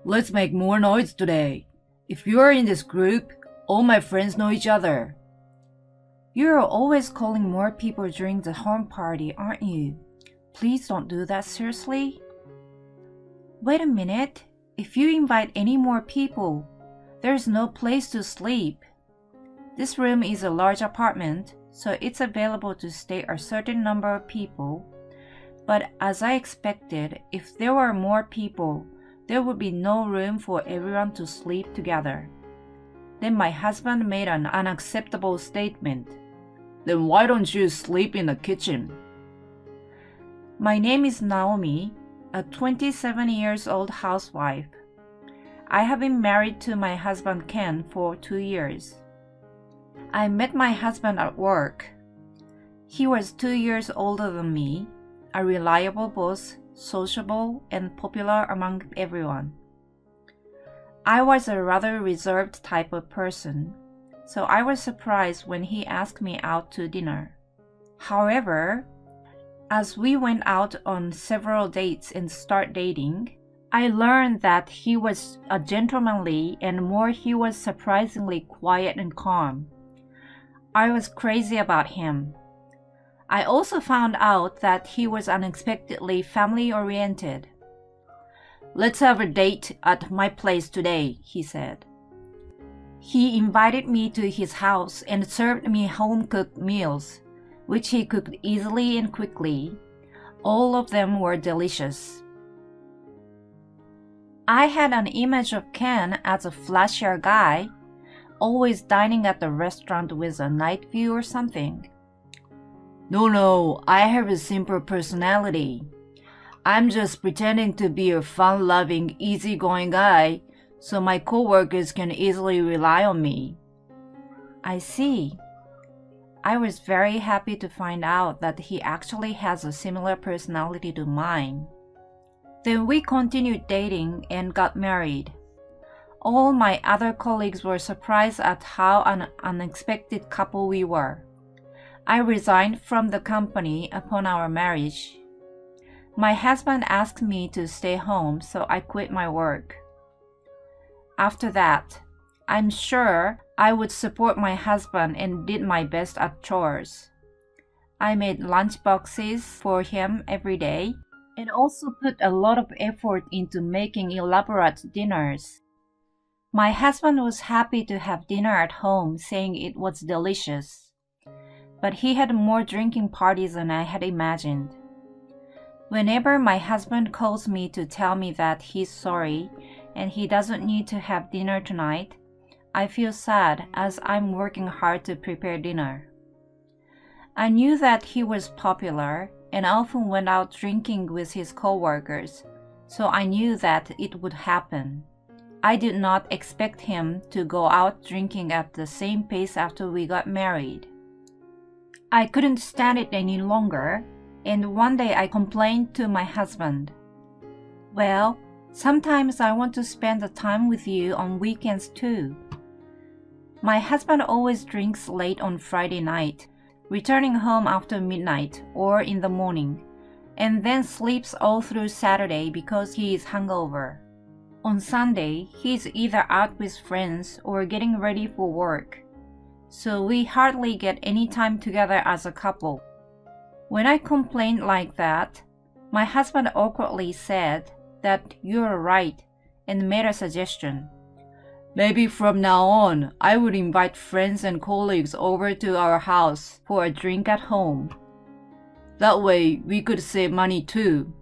Let's make more noise today. If you're in this group, all my friends know each other. You're always calling more people during the home party, aren't you? Please don't do that seriously. Wait a minute. If you invite any more people, there's no place to sleep. This room is a large apartment, so it's available to stay a certain number of people. But as I expected, if there were more people, there would be no room for everyone to sleep together. Then my husband made an unacceptable statement. Then why don't you sleep in the kitchen? My name is Naomi, a 27 years old housewife. I have been married to my husband Ken for 2 years. I met my husband at work. He was 2 years older than me, a reliable boss, sociable, and popular among everyone. I was a rather reserved type of person, so I was surprised when he asked me out to dinner. However, as we went out on several dates and started dating, I learned that he was a gentlemanly and he was surprisingly quiet and calm. I was crazy about him. I also found out that he was unexpectedly family-oriented. Let's have a date at my place today, he said. He invited me to his house and served me home-cooked meals, which he cooked easily and quickly. All of them were delicious. I had an image of Ken as a flashier guy, always dining at the restaurant with a night view or something. No, I have a simple personality. I'm just pretending to be a fun-loving, easygoing guy so my coworkers can easily rely on me. I see. I was very happy to find out that he actually has a similar personality to mine. Then we continued dating and got married. All my other colleagues were surprised at how an unexpected couple we were. I resigned from the company upon our marriage. My husband asked me to stay home, so I quit my work. After that, I'm sure I would support my husband and did my best at chores. I made lunch boxes for him every day and also put a lot of effort into making elaborate dinners. My husband was happy to have dinner at home, saying it was delicious. But he had more drinking parties than I had imagined. Whenever my husband calls me to tell me that he's sorry and he doesn't need to have dinner tonight, I feel sad as I'm working hard to prepare dinner. I knew that he was popular and often went out drinking with his coworkers, so I knew that it would happen. I did not expect him to go out drinking at the same pace after we got married. I couldn't stand it any longer, and one day I complained to my husband. Well, sometimes I want to spend the time with you on weekends too. My husband always drinks late on Friday night, returning home after midnight or in the morning, and then sleeps all through Saturday because he is hungover. On Sunday, he's either out with friends or getting ready for work, so we hardly get any time together as a couple. When I complained like that, my husband awkwardly said that you're right and made a suggestion. Maybe from now on, I would invite friends and colleagues over to our house for a drink at home. That way, we could save money too.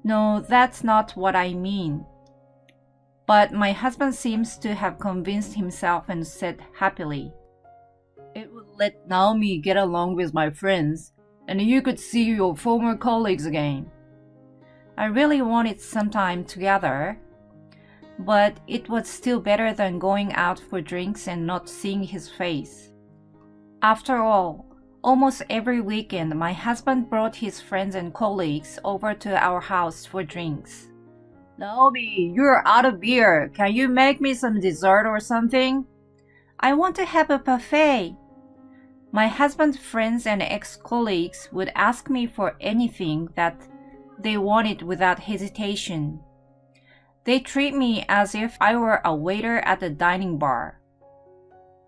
No, that's not what I mean. But my husband seems to have convinced himself and said happily, It would let Naomi get along with my friends, and you could see your former colleagues again. I really wanted some time together, but it was still better than going out for drinks and not seeing his face. After all, almost every weekend my husband brought his friends and colleagues over to our house for drinks. Naomi, you're out of beer. Can you make me some dessert or something? I want to have a buffet. My husband's friends and ex-colleagues would ask me for anything that they wanted without hesitation. They treat me as if I were a waiter at a dining bar.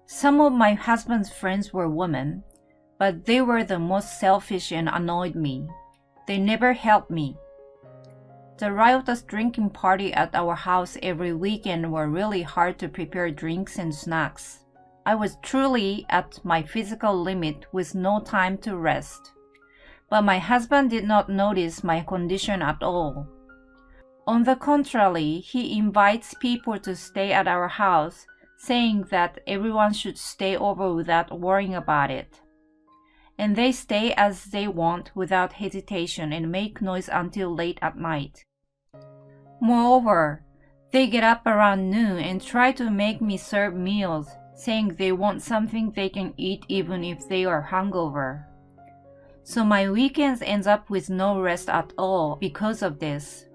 Some of my husband's friends were women, but they were the most selfish and annoyed me. They never helped me. The riotous drinking party at our house every weekend were really hard to prepare drinks and snacks. I was truly at my physical limit with no time to rest. But my husband did not notice my condition at all. On the contrary, he invites people to stay at our house, saying that everyone should stay over without worrying about it. And they stay as they want without hesitation and make noise until late at night. Moreover, they get up around noon and try to make me serve meals, saying they want something they can eat even if they are hungover. So my weekends ends up with no rest at all because of this.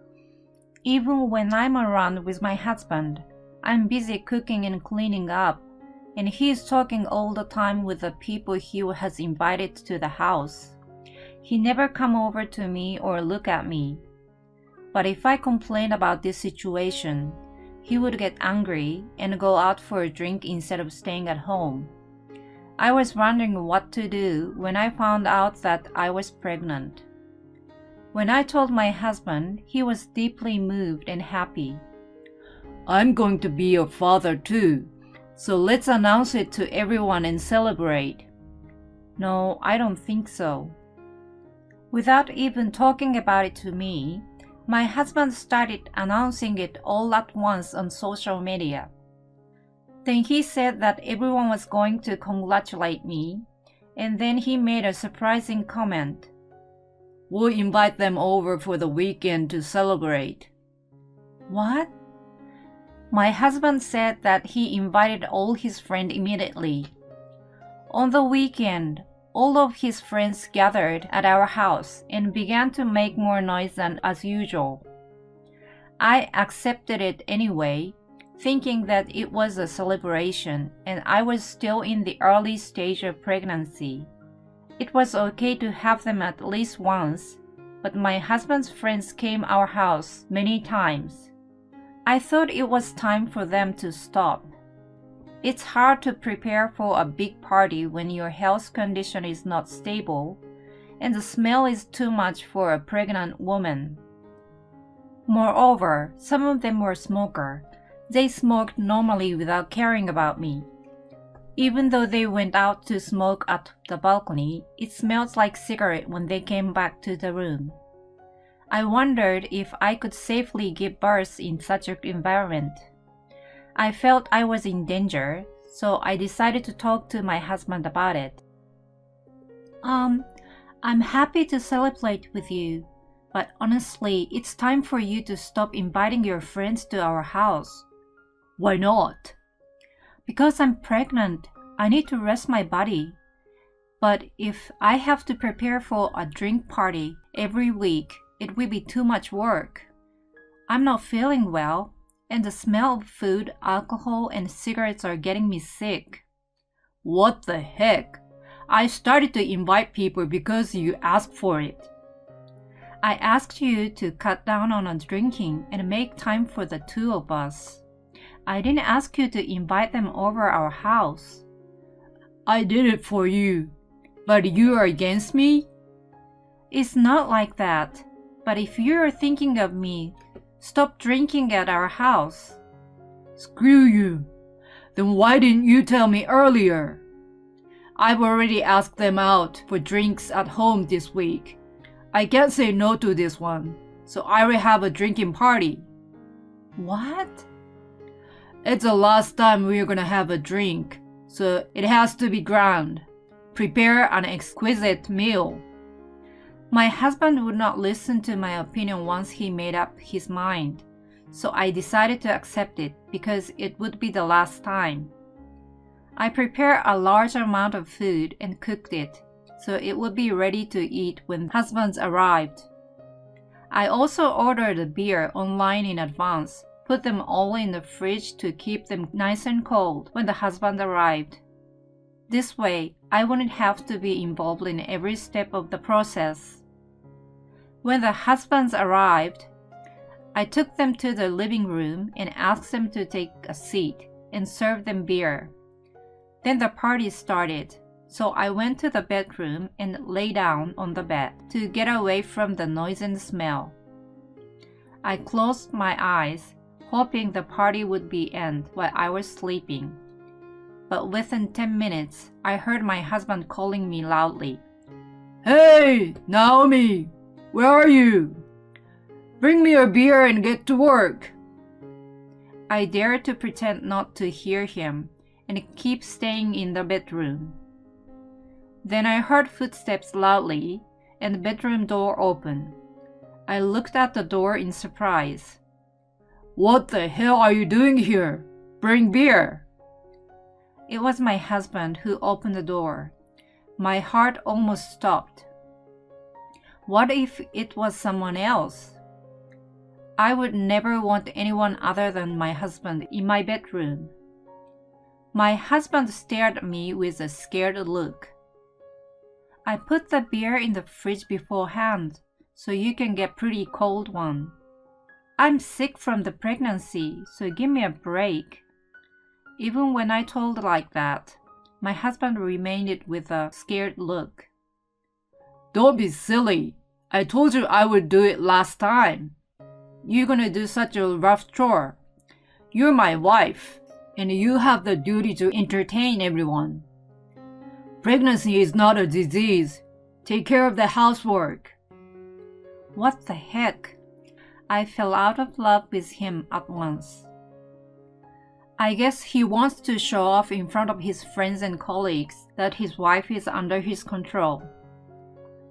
Even when I'm around with my husband, I'm busy cooking and cleaning up, and he's talking all the time with the people he has invited to the house. He never come over to me or look at me. But if I complain about this situation, he would get angry and go out for a drink instead of staying at home. I was wondering what to do when I found out that I was pregnant. When I told my husband, he was deeply moved and happy. I'm going to be your father too, so let's announce it to everyone and celebrate. No, I don't think so. Without even talking about it to me, my husband started announcing it all at once on social media. Then he said that everyone was going to congratulate me, and then he made a surprising comment. We'll invite them over for the weekend to celebrate. What? My husband said that he invited all his friends immediately. On the weekend, all of his friends gathered at our house and began to make more noise than as usual. I accepted it anyway, thinking that it was a celebration and I was still in the early stage of pregnancy. It was okay to have them at least once, but my husband's friends came our house many times. I thought it was time for them to stop. It's hard to prepare for a big party when your health condition is not stable and the smell is too much for a pregnant woman. Moreover, some of them were smokers. They smoked normally without caring about me. Even though they went out to smoke at the balcony, it smelled like cigarette when they came back to the room. I wondered if I could safely give birth in such an environment. I felt I was in danger, so I decided to talk to my husband about it. I'm happy to celebrate with you, but honestly, it's time for you to stop inviting your friends to our house. Why not? Because I'm pregnant, I need to rest my body. But if I have to prepare for a drink party every week, it will be too much work. I'm not feeling well, and the smell of food, alcohol, and cigarettes are getting me sick. What the heck? I started to invite people because you asked for it. I asked you to cut down on drinking and make time for the two of us. I didn't ask you to invite them over our house. I did it for you, but you are against me? It's not like that, but if you're thinking of me, stop drinking at our house. Screw you. Then why didn't you tell me earlier? I've already asked them out for drinks at home this week. I can't say no to this one, so I will have a drinking party. What? It's the last time we're gonna have a drink, so it has to be grand. Prepare an exquisite meal. My husband would not listen to my opinion once he made up his mind, so I decided to accept it because it would be the last time. I prepared a large amount of food and cooked it, so it would be ready to eat when husbands arrived. I also ordered a beer online in advance, put them all in the fridge to keep them nice and cold when the husband arrived. This way, I wouldn't have to be involved in every step of the process. When the husbands arrived, I took them to the living room and asked them to take a seat and serve them beer. Then the party started, so I went to the bedroom and lay down on the bed to get away from the noise and smell. I closed my eyes, hoping the party would be end while I was sleeping. But within 10 minutes, I heard my husband calling me loudly. Hey, Naomi, where are you? Bring me a beer and get to work. I dared to pretend not to hear him and keep staying in the bedroom. Then I heard footsteps loudly and the bedroom door open. I looked at the door in surprise. What the hell are you doing here? Bring beer. It was my husband who opened the door. My heart almost stopped. What if it was someone else? I would never want anyone other than my husband in my bedroom. My husband stared at me with a scared look. I put the beer in the fridge beforehand, so you can get pretty cold one. I'm sick from the pregnancy, so give me a break. Even when I told like that, my husband remained with a scared look. Don't be silly. I told you I would do it last time. You're gonna do such a rough chore. You're my wife, and you have the duty to entertain everyone. Pregnancy is not a disease. Take care of the housework. What the heck? I fell out of love with him at once. I guess he wants to show off in front of his friends and colleagues that his wife is under his control.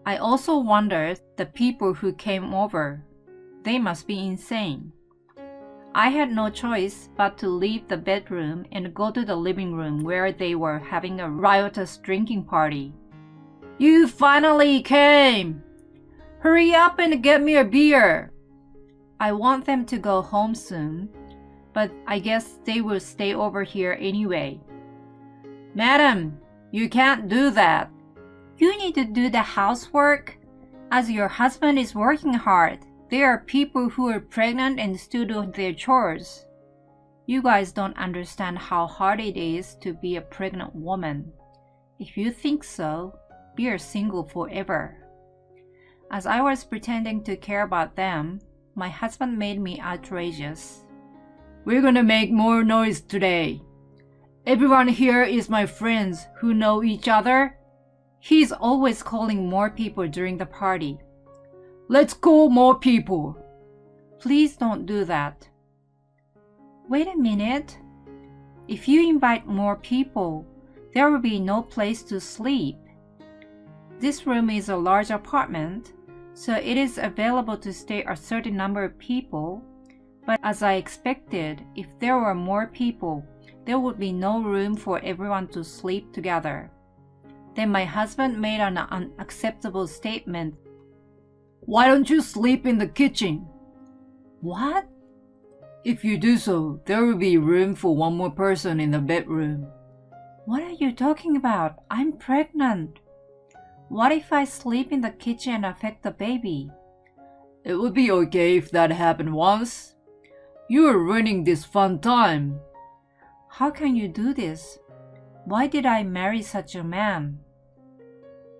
I also wondered the people who came over. They must be insane. I had no choice but to leave the bedroom and go to the living room where they were having a riotous drinking party. You finally came! Hurry up and get me a beer! I want them to go home soon, but I guess they will stay over here anyway. Madam, you can't do that. You need to do the housework. As your husband is working hard, there are people who are pregnant and still do their chores. You guys don't understand how hard it is to be a pregnant woman. If you think so, be single forever. As I was pretending to care about them, my husband made me outrageous. We're gonna make more noise today. Everyone here is my friends who know each other. He's always calling more people during the party. Let's call more people. Please don't do that. Wait a minute. If you invite more people, there will be no place to sleep. This room is a large apartment, so it is available to stay a certain number of people, but as I expected, if there were more people, there would be no room for everyone to sleep together. Then my husband made an unacceptable statement. Why don't you sleep in the kitchen? What? If you do so, there will be room for one more person in the bedroom. What are you talking about? I'm pregnant. What if I sleep in the kitchen and affect the baby? It would be okay if that happened once. You are ruining this fun time. How can you do this? Why did I marry such a man?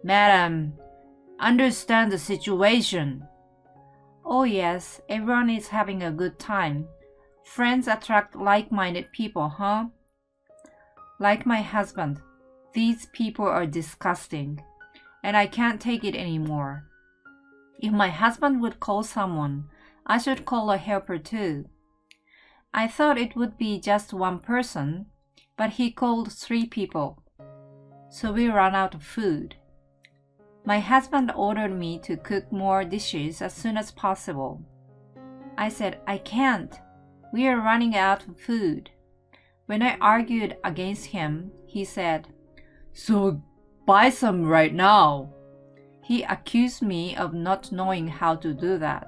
Madam, understand the situation. Oh yes, everyone is having a good time. Friends attract like-minded people, huh? Like my husband, these people are disgusting, and I can't take it anymore. If my husband would call someone, I should call a helper too. I thought it would be just one person, but he called 3 people. So we ran out of food. My husband ordered me to cook more dishes as soon as possible. I said, I can't. We are running out of food. When I argued against him, he said, So buy some right now. He accused me of not knowing how to do that.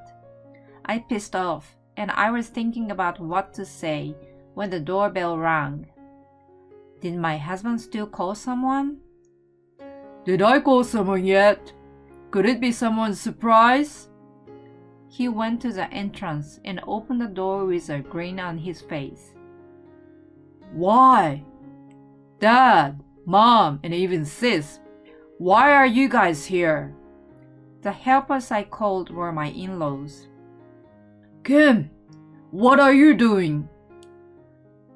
I pissed off, and I was thinking about what to say when the doorbell rang. Did my husband still call someone? Did I call someone yet? Could it be someone's surprise? He went to the entrance and opened the door with a grin on his face. Why? Dad, Mom, and even Sis, why are you guys here? The helpers I called were my in-laws. Kim, what are you doing?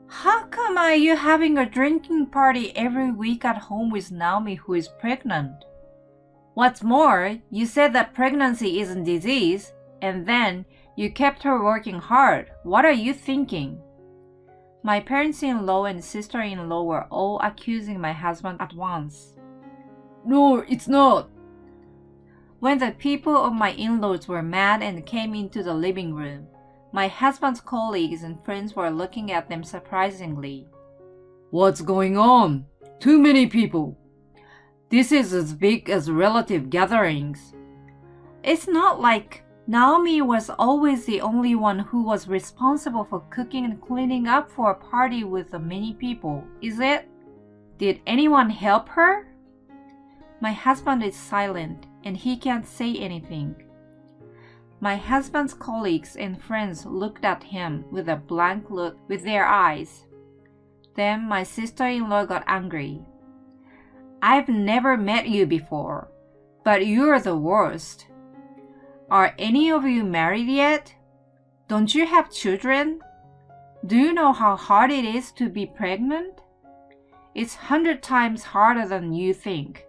How come are you having a drinking party every week at home with Naomi who is pregnant? What's more, you said that pregnancy isn't disease, and then you kept her working hard. What are you thinking? My parents-in-law and sister-in-law were all accusing my husband at once. No, it's not. When the people of my in-laws were mad and came into the living room, my husband's colleagues and friends were looking at them surprisingly. What's going on? Too many people. This is as big as relative gatherings. It's not like Naomi was always the only one who was responsible for cooking and cleaning up for a party with many people, is it? Did anyone help her? My husband is silent and he can't say anything. My husband's colleagues and friends looked at him with a blank look with their eyes. Then my sister-in-law got angry. I've never met you before, but you're the worst. Are any of you married yet? Don't you have children? Do you know how hard it is to be pregnant? It's 100 times harder than you think.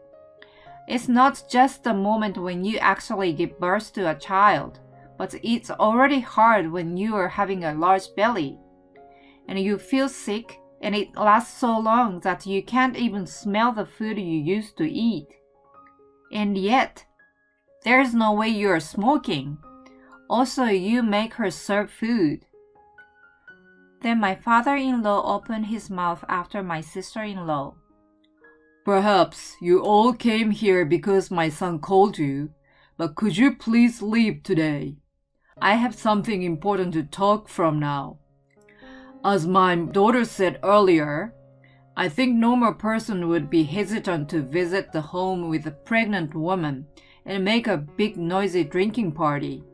It's not just the moment when you actually give birth to a child, but it's already hard when you are having a large belly, and you feel sick, and it lasts so long that you can't even smell the food you used to eat. And yet, there's no way you're smoking. Also, you make her serve food. Then my father-in-law opened his mouth after my sister-in-law. Perhaps you all came here because my son called you, but could you please leave today? I have something important to talk from now. As my daughter said earlier, I think normal person would be hesitant to visit the home with a pregnant woman and make a big noisy drinking party.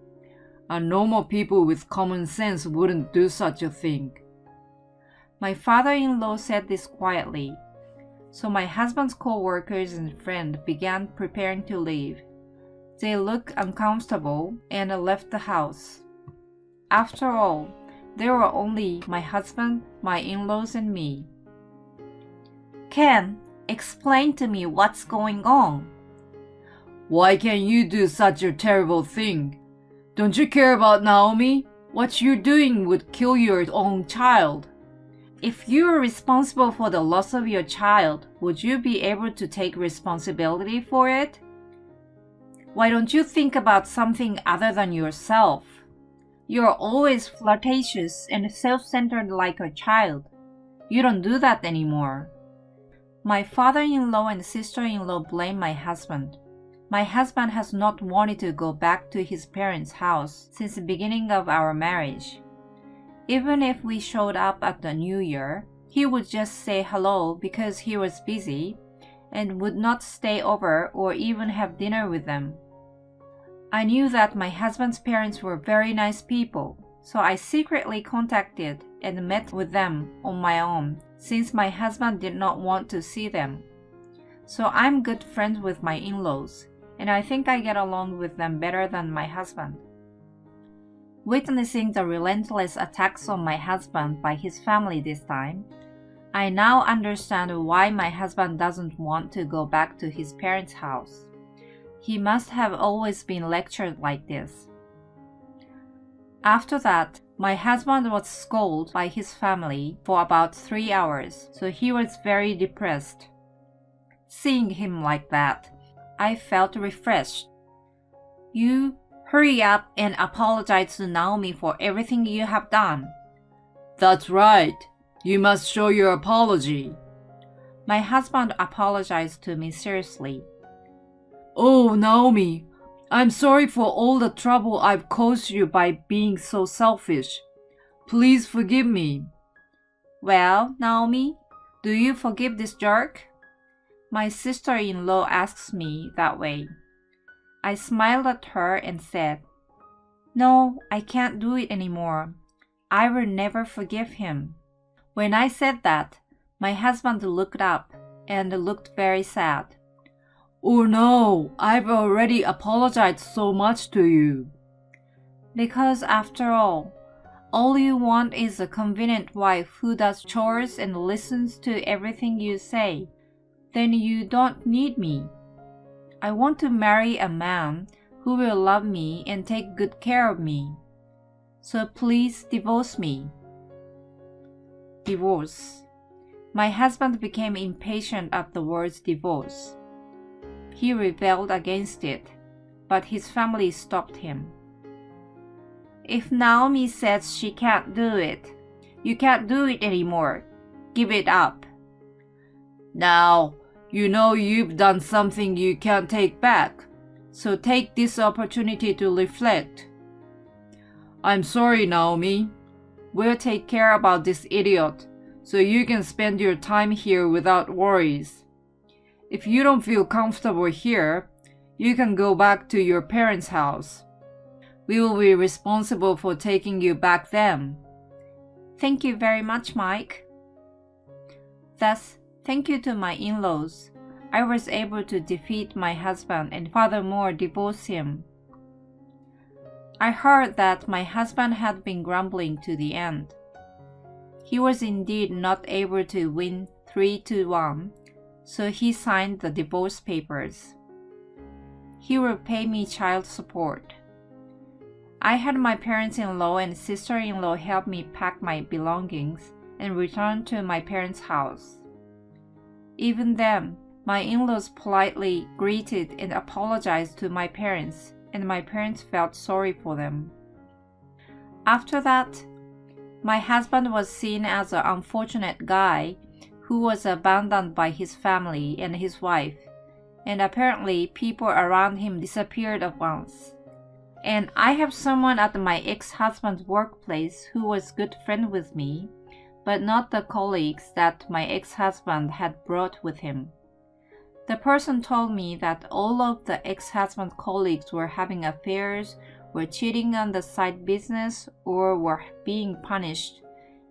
And normal people with common sense wouldn't do such a thing. My father-in-law said this quietly, so my husband's co-workers and friends began preparing to leave. They looked uncomfortable and left the house. After all, there were only my husband, my in-laws, and me. Ken, explain to me what's going on. Why can you do such a terrible thing? Don't you care about Naomi? What you're doing would kill your own child. If you were responsible for the loss of your child, would you be able to take responsibility for it? Why don't you think about something other than yourself? You're always flirtatious and self-centered like a child. You don't do that anymore. My father-in-law and sister-in-law blame my husband. My husband has not wanted to go back to his parents' house since the beginning of our marriage. Even if we showed up at the New Year, he would just say hello because he was busy and would not stay over or even have dinner with them. I knew that my husband's parents were very nice people, so I secretly contacted and met with them on my own since my husband did not want to see them. So I'm good friends with my in-laws, and I think I get along with them better than my husband. Witnessing the relentless attacks on my husband by his family this time, I now understand why my husband doesn't want to go back to his parents' house. He must have always been lectured like this. After that, my husband was scolded by his family for about 3 hours, so he was very depressed. Seeing him like that, I felt refreshed. You hurry up and apologize to Naomi for everything you have done. That's right. You must show your apology. My husband apologized to me seriously. Oh, Naomi, I'm sorry for all the trouble I've caused you by being so selfish. Please forgive me. Well, Naomi, do you forgive this jerk? My sister-in-law asks me that way. I smiled at her and said, No, I can't do it anymore. I will never forgive him. When I said that, my husband looked up and looked very sad. Oh no, I've already apologized so much to you. Because after all you want is a convenient wife who does chores and listens to everything you say. Then you don't need me. I want to marry a man who will love me and take good care of me. So please divorce me. Divorce. My husband became impatient at the words divorce. He rebelled against it, but his family stopped him. If Naomi says she can't do it, you can't do it anymore. Give it up. Now, you know you've done something you can't take back, so take this opportunity to reflect. I'm sorry, Naomi. We'll take care about this idiot, so you can spend your time here without worries. If you don't feel comfortable here, you can go back to your parents' house. We will be responsible for taking you back then. Thank you very much, Mike. Thus, thank you to my in-laws, I was able to defeat my husband and furthermore divorce him. I heard that my husband had been grumbling to the end. He was indeed not able to win 3-1, so he signed the divorce papers. He will pay me child support. I had my parents-in-law and sister-in-law help me pack my belongings and return to my parents' house. Even then, my in-laws politely greeted and apologized to my parents, and my parents felt sorry for them. After that, my husband was seen as an unfortunate guy who was abandoned by his family and his wife, and apparently people around him disappeared at once. And I have someone at my ex-husband's workplace who was a good friend with me, but not the colleagues that my ex-husband had brought with him. The person told me that all of the ex-husband colleagues were having affairs, were cheating on the side business, or were being punished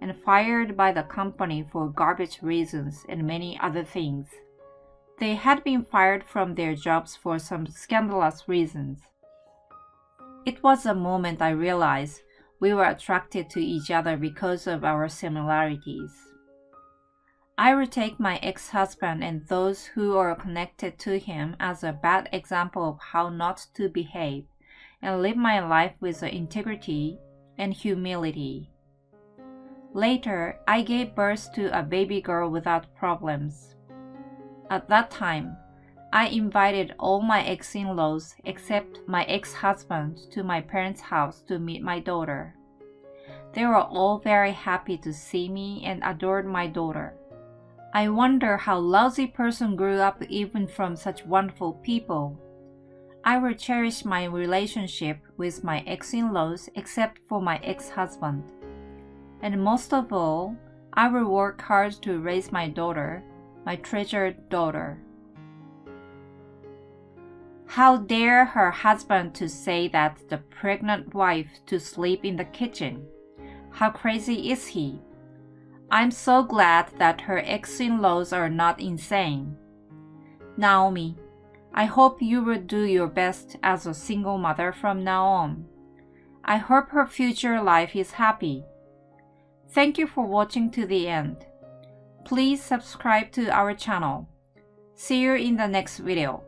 and fired by the company for garbage reasons and many other things. They had been fired from their jobs for some scandalous reasons. It was a moment I realized we were attracted to each other because of our similarities. I would take my ex-husband and those who are connected to him as a bad example of how not to behave and live my life with integrity and humility. Later, I gave birth to a baby girl without problems. At that time, I invited all my ex-in-laws except my ex-husband to my parents' house to meet my daughter. They were all very happy to see me and adored my daughter. I wonder how lousy person grew up even from such wonderful people. I will cherish my relationship with my ex-in-laws except for my ex-husband. And most of all, I will work hard to raise my daughter, my treasured daughter. How dare her husband to say that the pregnant wife to sleep in the kitchen? How crazy is he? I'm so glad that her ex-in-laws are not insane. Naomi, I hope you will do your best as a single mother from now on. I hope her future life is happy. Thank you for watching to the end. Please subscribe to our channel. See you in the next video.